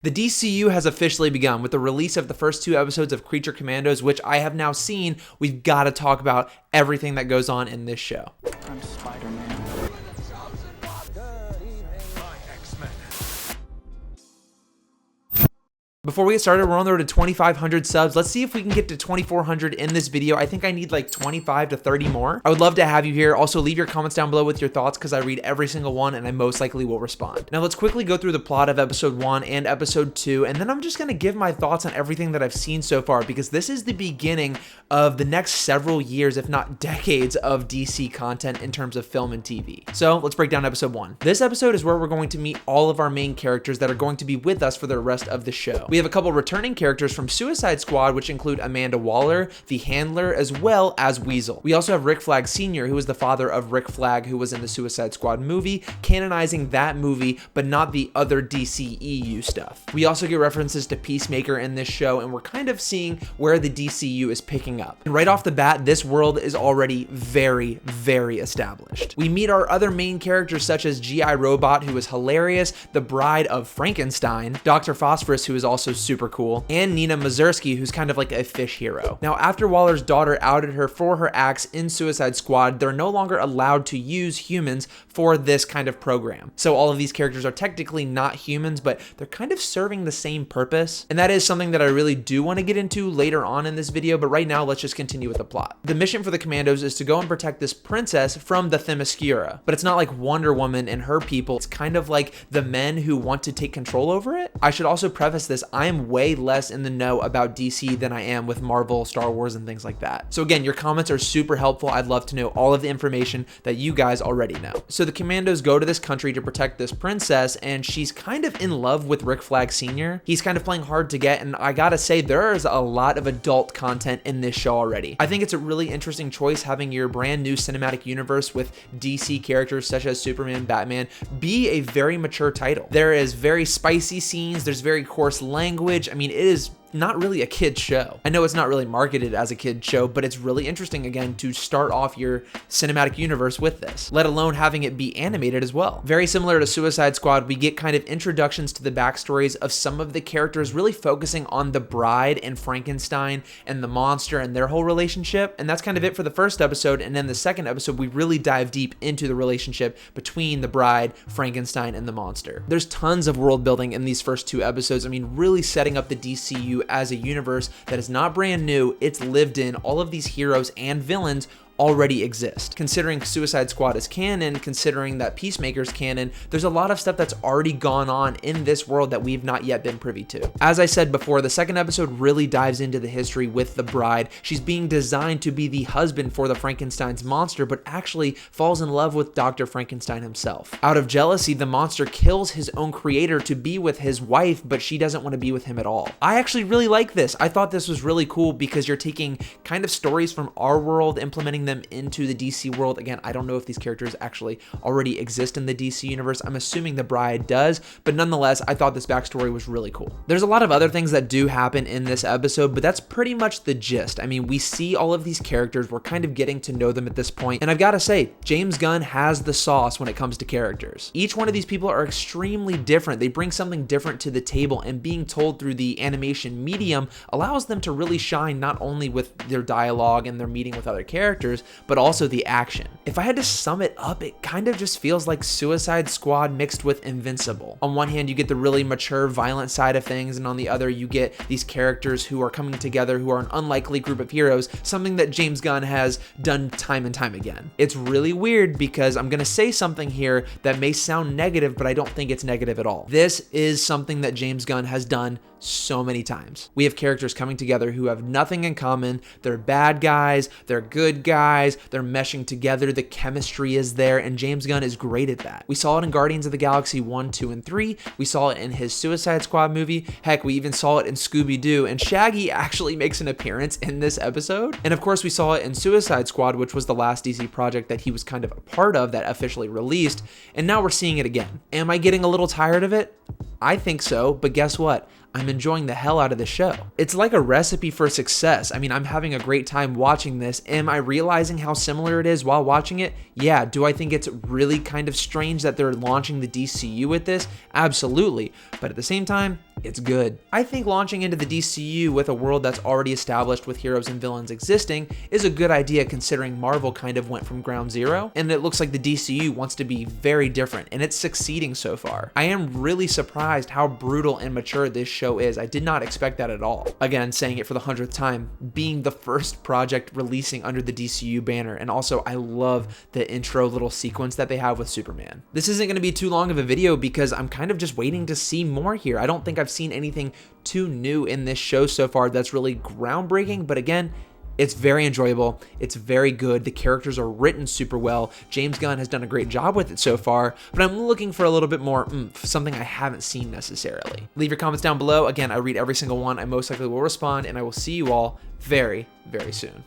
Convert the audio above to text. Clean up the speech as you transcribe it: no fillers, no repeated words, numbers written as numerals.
The DCU has officially begun with the release of the first 2 episodes of Creature COmmandos, which I have now seen. We've got to talk about everything that goes on in this show. I'm Spider-Man. Before we get started, we're on the road to 2,500 subs. Let's see if we can get to 2,400 in this video. I think I need like 25 to 30 more. I would love to have you here. Also, leave your comments down below with your thoughts because I read every single one and I most likely will respond. Now, let's quickly go through the plot of episode 1 and episode 2, and then I'm just going to give my thoughts on everything that I've seen so far because this is the beginning of the next several years, if not decades, of DC content in terms of film and TV. So let's break down episode 1. This episode is where we're going to meet all of our main characters that are going to be with us for the rest of the show. We have a couple returning characters from Suicide Squad, which include Amanda Waller, the Handler, as well as Weasel. We also have Rick Flag Sr., who is the father of Rick Flag, who was in the Suicide Squad movie, canonizing that movie, but not the other DCEU stuff. We also get references to Peacemaker in this show, and we're kind of seeing where the DCU is picking up. And right off the bat, this world is already very, very established. We meet our other main characters such as G.I. Robot, who is hilarious, the bride of Frankenstein, Dr. Phosphorus, who is also super cool, and Nina Mazursky, who's kind of like a fish hero. Now, after Waller's daughter outed her for her acts in Suicide Squad, they're no longer allowed to use humans for this kind of program. So all of these characters are technically not humans, but they're kind of serving the same purpose. And that is something that I really do want to get into later on in this video, but right now, let's just continue with the plot. The mission for the Commandos is to go and protect this princess from the Themyscira, but it's not like Wonder Woman and her people. It's kind of like the men who want to take control over it. I should also preface this, I am way less in the know about DC than I am with Marvel, Star Wars, and things like that. So again, your comments are super helpful. I'd love to know all of the information that you guys already know. So the Commandos go to this country to protect this princess, and she's kind of in love with Rick Flag Sr. He's kind of playing hard to get, and I gotta say, there is a lot of adult content in this show already. I think it's a really interesting choice having your brand new cinematic universe with DC characters such as Superman, Batman, be a very mature title. There is very spicy scenes, there's very coarse language. I mean, it is not really a kid's show. I know it's not really marketed as a kid's show, but it's really interesting, again, to start off your cinematic universe with this, let alone having it be animated as well. Very similar to Suicide Squad, we get kind of introductions to the backstories of some of the characters, really focusing on the bride and Frankenstein and the monster and their whole relationship. And that's kind of it for the first episode. And then the second episode, we really dive deep into the relationship between the bride, Frankenstein, and the monster. There's tons of world building in these first 2 episodes. I mean, really setting up the DCU as a universe that is not brand new, it's lived in. All of these heroes and villains already exist. Considering Suicide Squad is canon, considering that Peacemaker's canon, there's a lot of stuff that's already gone on in this world that we've not yet been privy to. As I said before, the second episode really dives into the history with the bride. She's being designed to be the husband for the Frankenstein's monster, but actually falls in love with Dr. Frankenstein himself. Out of jealousy, the monster kills his own creator to be with his wife, but she doesn't want to be with him at all. I actually really like this. I thought this was really cool because you're taking kind of stories from our world, implementing them into the DC world. Again, I don't know if these characters actually already exist in the DC universe. I'm assuming the bride does, but nonetheless, I thought this backstory was really cool. There's a lot of other things that do happen in this episode, but that's pretty much the gist. I mean, we see all of these characters, we're kind of getting to know them at this point, and I've got to say, James Gunn has the sauce when it comes to characters. Each one of these people are extremely different. They bring something different to the table, and being told through the animation medium allows them to really shine not only with their dialogue and their meeting with other characters, but also the action. If I had to sum it up, it kind of just feels like Suicide Squad mixed with Invincible. On one hand, you get the really mature, violent side of things, and on the other, you get these characters who are coming together, who are an unlikely group of heroes, something that James Gunn has done time and time again. It's really weird because I'm gonna say something here that may sound negative, but I don't think it's negative at all. This is something that James Gunn has done so many times. We have characters coming together who have nothing in common. They're bad guys, they're good guys, they're meshing together, the chemistry is there, and James Gunn is great at that. We saw it in Guardians of the Galaxy 1, 2, and 3. We saw it in his Suicide Squad movie. Heck, we even saw it in Scooby-Doo, and Shaggy actually makes an appearance in this episode. And of course, we saw it in Suicide Squad, which was the last DC project that he was kind of a part of that officially released, and now we're seeing it again. Am I getting a little tired of it? I think so, but guess what? I'm enjoying the hell out of the show. It's like a recipe for success. I mean, I'm having a great time watching this. Am I realizing how similar it is while watching it? Yeah. Do I think it's really kind of strange that they're launching the DCU with this? Absolutely. But at the same time, it's good. I think launching into the DCU with a world that's already established with heroes and villains existing is a good idea considering Marvel kind of went from ground zero, and it looks like the DCU wants to be very different, and it's succeeding so far. I am really surprised how brutal and mature this show is. I did not expect that at all. Again, saying it for the 100th time, being the first project releasing under the DCU banner, and also I love the intro little sequence that they have with Superman. This isn't going to be too long of a video because I'm kind of just waiting to see more here. I don't think I've seen anything too new in this show so far that's really groundbreaking, but again, it's very enjoyable. It's very good. The characters are written super well. James Gunn has done a great job with it so far, but I'm looking for a little bit more oomph, something I haven't seen necessarily. Leave your comments down below. Again, I read every single one. I most likely will respond, and I will see you all very, very soon.